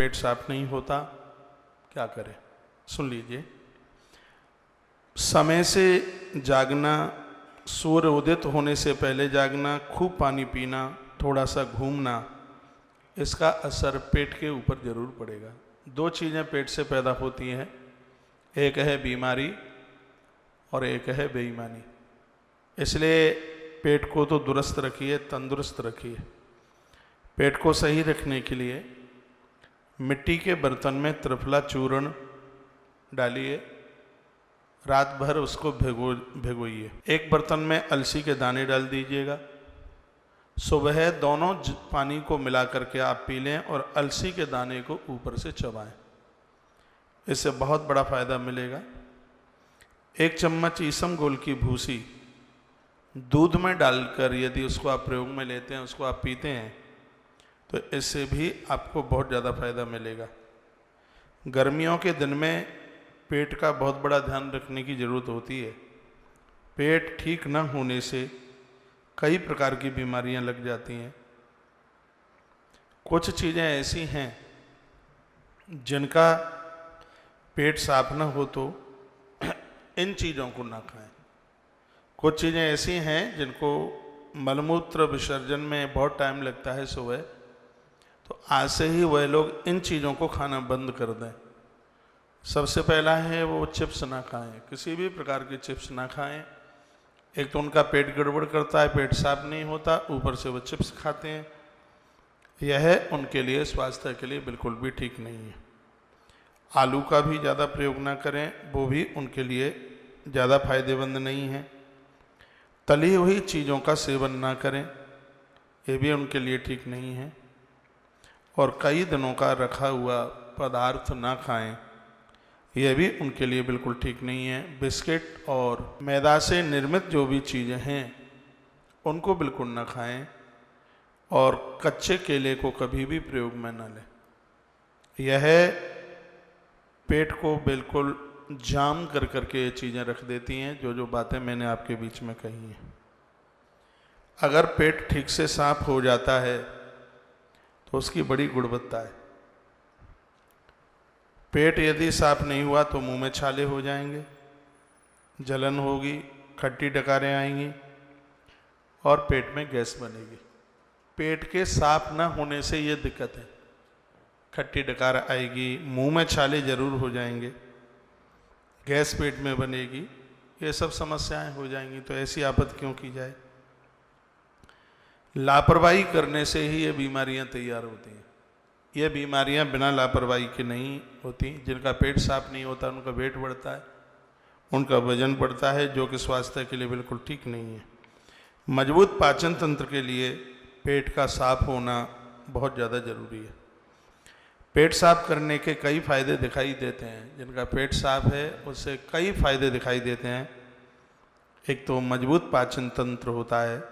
पेट साफ नहीं होता, क्या करें? सुन लीजिए। समय से जागना, सूर्य उदित होने से पहले जागना, खूब पानी पीना, थोड़ा सा घूमना, इसका असर पेट के ऊपर जरूर पड़ेगा। दो चीज़ें पेट से पैदा होती हैं, एक है बीमारी और एक है बेईमानी। इसलिए पेट को तो दुरुस्त रखिए, तंदुरुस्त रखिए। पेट को सही रखने के लिए मिट्टी के बर्तन में त्रिफला चूर्ण डालिए, रात भर उसको भिगोइए। एक बर्तन में अलसी के दाने डाल दीजिएगा, सुबह दोनों पानी को मिला करके आप पी लें और अलसी के दाने को ऊपर से चबाएं। इससे बहुत बड़ा फायदा मिलेगा। एक चम्मच ईसम घोल की भूसी दूध में डालकर यदि उसको आप प्रयोग में लेते हैं, उसको आप पीते हैं, तो इससे भी आपको बहुत ज़्यादा फायदा मिलेगा। गर्मियों के दिन में पेट का बहुत बड़ा ध्यान रखने की ज़रूरत होती है। पेट ठीक न होने से कई प्रकार की बीमारियां लग जाती हैं। कुछ चीज़ें ऐसी हैं जिनका पेट साफ न हो तो इन चीज़ों को ना खाएं। कुछ चीज़ें ऐसी हैं जिनको मलमूत्र विसर्जन में बहुत टाइम लगता है सुबह, तो आज से ही वह लोग इन चीज़ों को खाना बंद कर दें। सबसे पहला है वो चिप्स ना खाएं, किसी भी प्रकार की चिप्स ना खाएं। एक तो उनका पेट गड़बड़ करता है, पेट साफ नहीं होता, ऊपर से वो चिप्स खाते हैं। यह उनके लिए, स्वास्थ्य के लिए बिल्कुल भी ठीक नहीं है। आलू का भी ज़्यादा प्रयोग ना करें, वो भी उनके लिए ज़्यादा फायदेमंद नहीं है। तली हुई चीज़ों का सेवन ना करें, ये भी उनके लिए ठीक नहीं है। और कई दिनों का रखा हुआ पदार्थ ना खाएं, यह भी उनके लिए बिल्कुल ठीक नहीं है। बिस्किट और मैदा से निर्मित जो भी चीज़ें हैं उनको बिल्कुल ना खाएं, और कच्चे केले को कभी भी प्रयोग में ना लें। यह पेट को बिल्कुल जाम कर करके ये चीज़ें रख देती हैं, जो बातें मैंने आपके बीच में कही हैं। अगर पेट ठीक से साफ हो जाता है तो उसकी बड़ी गुणवत्ता है। पेट यदि साफ नहीं हुआ तो मुंह में छाले हो जाएंगे, जलन होगी, खट्टी डकारें आएंगी और पेट में गैस बनेगी। पेट के साफ न होने से ये दिक्कत है, खट्टी डकार आएगी, मुंह में छाले जरूर हो जाएंगे, गैस पेट में बनेगी, ये सब समस्याएं हो जाएंगी। तो ऐसी आफत क्यों की जाए? लापरवाही करने से ही ये बीमारियां तैयार होती हैं। ये बीमारियां बिना लापरवाही के नहीं होती। जिनका पेट साफ नहीं होता उनका वेट बढ़ता है, उनका वजन बढ़ता है, जो कि स्वास्थ्य के लिए बिल्कुल ठीक नहीं है। मजबूत पाचन तंत्र के लिए पेट का साफ होना बहुत ज़्यादा जरूरी है। पेट साफ करने के कई फायदे दिखाई देते हैं। जिनका पेट साफ है उससे कई फायदे दिखाई देते हैं। एक तो मजबूत पाचन तंत्र होता है,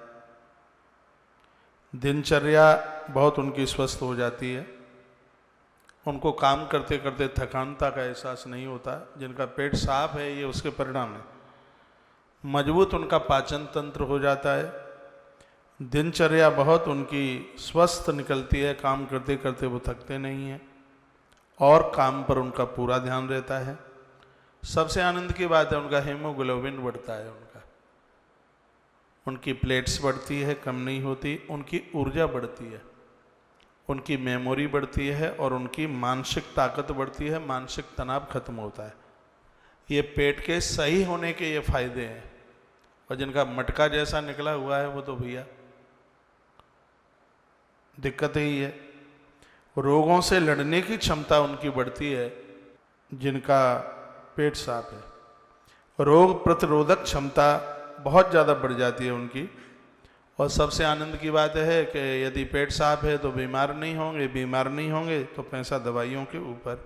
दिनचर्या बहुत उनकी स्वस्थ हो जाती है, उनको काम करते करते थकानता का एहसास नहीं होता। जिनका पेट साफ है ये उसके परिणाम है। मजबूत उनका पाचन तंत्र हो जाता है, दिनचर्या बहुत उनकी स्वस्थ निकलती है, काम करते करते वो थकते नहीं हैं और काम पर उनका पूरा ध्यान रहता है। सबसे आनंद की बात है उनका हीमोग्लोबिन बढ़ता है, उनकी प्लेट्स बढ़ती है, कम नहीं होती, उनकी ऊर्जा बढ़ती है, उनकी मेमोरी बढ़ती है और उनकी मानसिक ताकत बढ़ती है, मानसिक तनाव खत्म होता है। ये पेट के सही होने के ये फायदे हैं। और जिनका मटका जैसा निकला हुआ है वो तो भैया दिक्कत ही है। रोगों से लड़ने की क्षमता उनकी बढ़ती है जिनका पेट साफ है। रोग प्रतिरोधक क्षमता बहुत ज़्यादा बढ़ जाती है उनकी। और सबसे आनंद की बात है कि यदि पेट साफ है तो बीमार नहीं होंगे, बीमार नहीं होंगे तो पैसा दवाइयों के ऊपर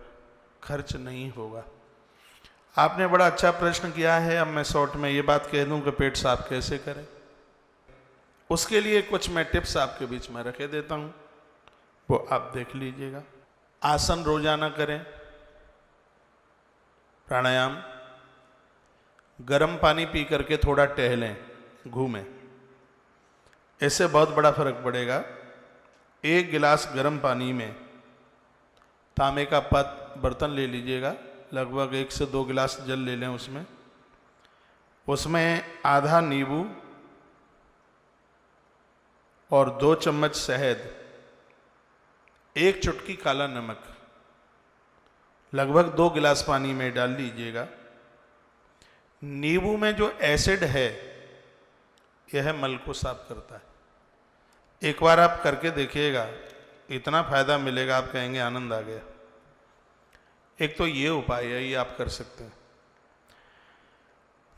खर्च नहीं होगा। आपने बड़ा अच्छा प्रश्न किया है। अब मैं शॉर्ट में ये बात कह दूं कि पेट साफ कैसे करें। उसके लिए कुछ मैं टिप्स आपके बीच में रखे देता हूं, वो आप देख लीजिएगा। आसन रोजाना करें, प्राणायाम, गर्म पानी पी करके थोड़ा टहलें, घूमें, इससे बहुत बड़ा फर्क पड़ेगा। एक गिलास गर्म पानी में तांबे का बर्तन ले लीजिएगा, लगभग 1 से 2 गिलास जल ले लें उसमें आधा नींबू और 2 चम्मच शहद, 1 चुटकी काला नमक लगभग 2 गिलास पानी में डाल लीजिएगा। नींबू में जो एसिड है यह मल को साफ करता है। एक बार आप करके देखिएगा, इतना फायदा मिलेगा, आप कहेंगे आनंद आ गया। एक तो ये उपाय है, ये आप कर सकते हैं।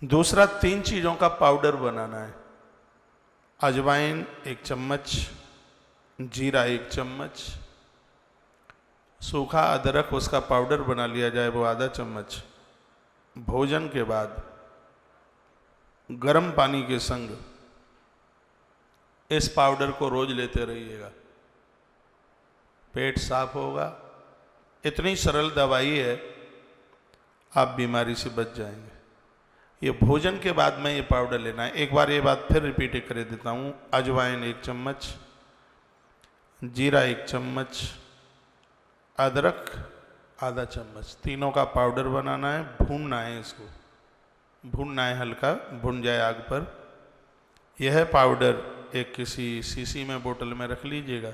दूसरा, 3 चीज़ों का पाउडर बनाना है। अजवाइन 1 चम्मच, जीरा 1 चम्मच, सूखा अदरक उसका पाउडर बना लिया जाए वो आधा चम्मच। भोजन के बाद गर्म पानी के संग इस पाउडर को रोज लेते रहिएगा, पेट साफ होगा। इतनी सरल दवाई है, आप बीमारी से बच जाएंगे। ये भोजन के बाद में ये पाउडर लेना है। एक बार ये बात फिर रिपीट कर देता हूँ। अजवाइन 1 चम्मच, जीरा 1 चम्मच, अदरक आधा चम्मच, तीनों का पाउडर बनाना है। भूनना है, इसको भूनना है, हल्का भुन जाए आग पर। यह पाउडर एक किसी शीशी में बोतल में रख लीजिएगा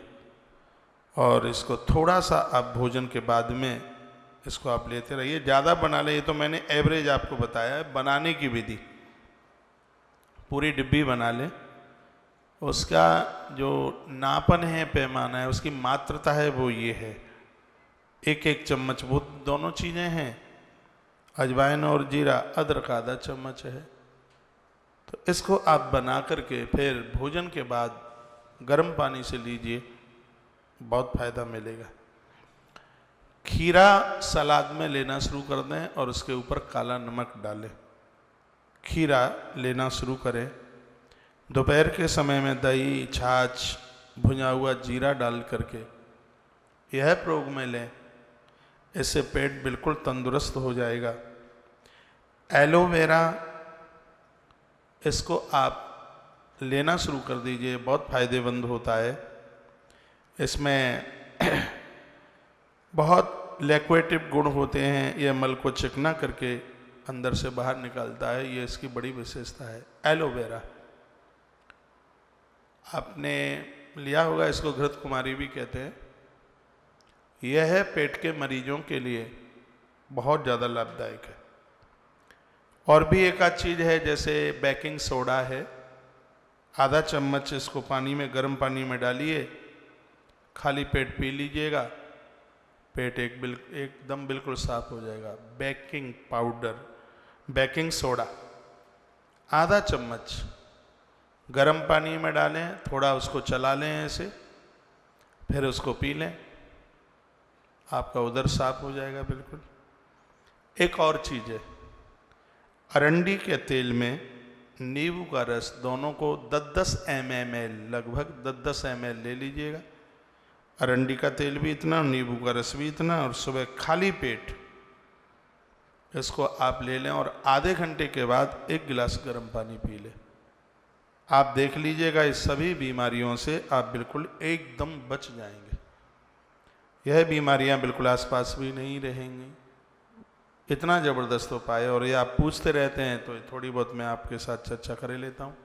और इसको थोड़ा सा आप भोजन के बाद में इसको आप लेते रहिए। ज़्यादा बना लें, ये तो मैंने एवरेज आपको बताया है बनाने की विधि। पूरी डिब्बी बना लें, उसका जो नापन है, पैमाना है, उसकी मात्रता है वो ये है, 1-1 चम्मच। वो दोनों चीज़ें हैं, अजवाइन और जीरा, अदरक आधा चम्मच है। तो इसको आप बना करके फिर भोजन के बाद गर्म पानी से लीजिए, बहुत फायदा मिलेगा। खीरा सलाद में लेना शुरू कर दें और उसके ऊपर काला नमक डालें। खीरा लेना शुरू करें। दोपहर के समय में दही, छाछ, भुना हुआ जीरा डाल करके यह प्रयोग में लें, इससे पेट बिल्कुल तंदुरुस्त हो जाएगा। एलोवेरा, इसको आप लेना शुरू कर दीजिए, बहुत फायदेमंद होता है। इसमें बहुत लिक्विडेटिव गुण होते हैं, यह मल को चिकना करके अंदर से बाहर निकालता है, ये इसकी बड़ी विशेषता है। एलोवेरा आपने लिया होगा, इसको घृत कुमारी भी कहते हैं। यह है पेट के मरीजों के लिए बहुत ज़्यादा लाभदायक है। और भी एक आध चीज़ है, जैसे बेकिंग सोडा है, आधा चम्मच इसको पानी में, गर्म पानी में डालिए, खाली पेट पी लीजिएगा, पेट एकदम बिल्कुल साफ हो जाएगा। बेकिंग पाउडर, बेकिंग सोडा आधा चम्मच गर्म पानी में डालें, थोड़ा उसको चला लें ऐसे, फिर उसको पी लें, आपका उदर साफ हो जाएगा बिल्कुल। एक और चीज़ है, अरंडी के तेल में नींबू का रस, दोनों को 10-10 ml, लगभग 10-10 ml ले लीजिएगा। अरंडी का तेल भी इतना, नींबू का रस भी इतना, और सुबह खाली पेट इसको आप ले लें और आधे घंटे के बाद 1 गिलास गर्म पानी पी लें। आप देख लीजिएगा, इस सभी बीमारियों से आप बिल्कुल एकदम बच जाएंगे। यह बीमारियां बिल्कुल आसपास भी नहीं रहेंगी। इतना ज़बरदस्त उपाय है, और ये आप पूछते रहते हैं तो थोड़ी बहुत मैं आपके साथ चर्चा कर लेता हूँ।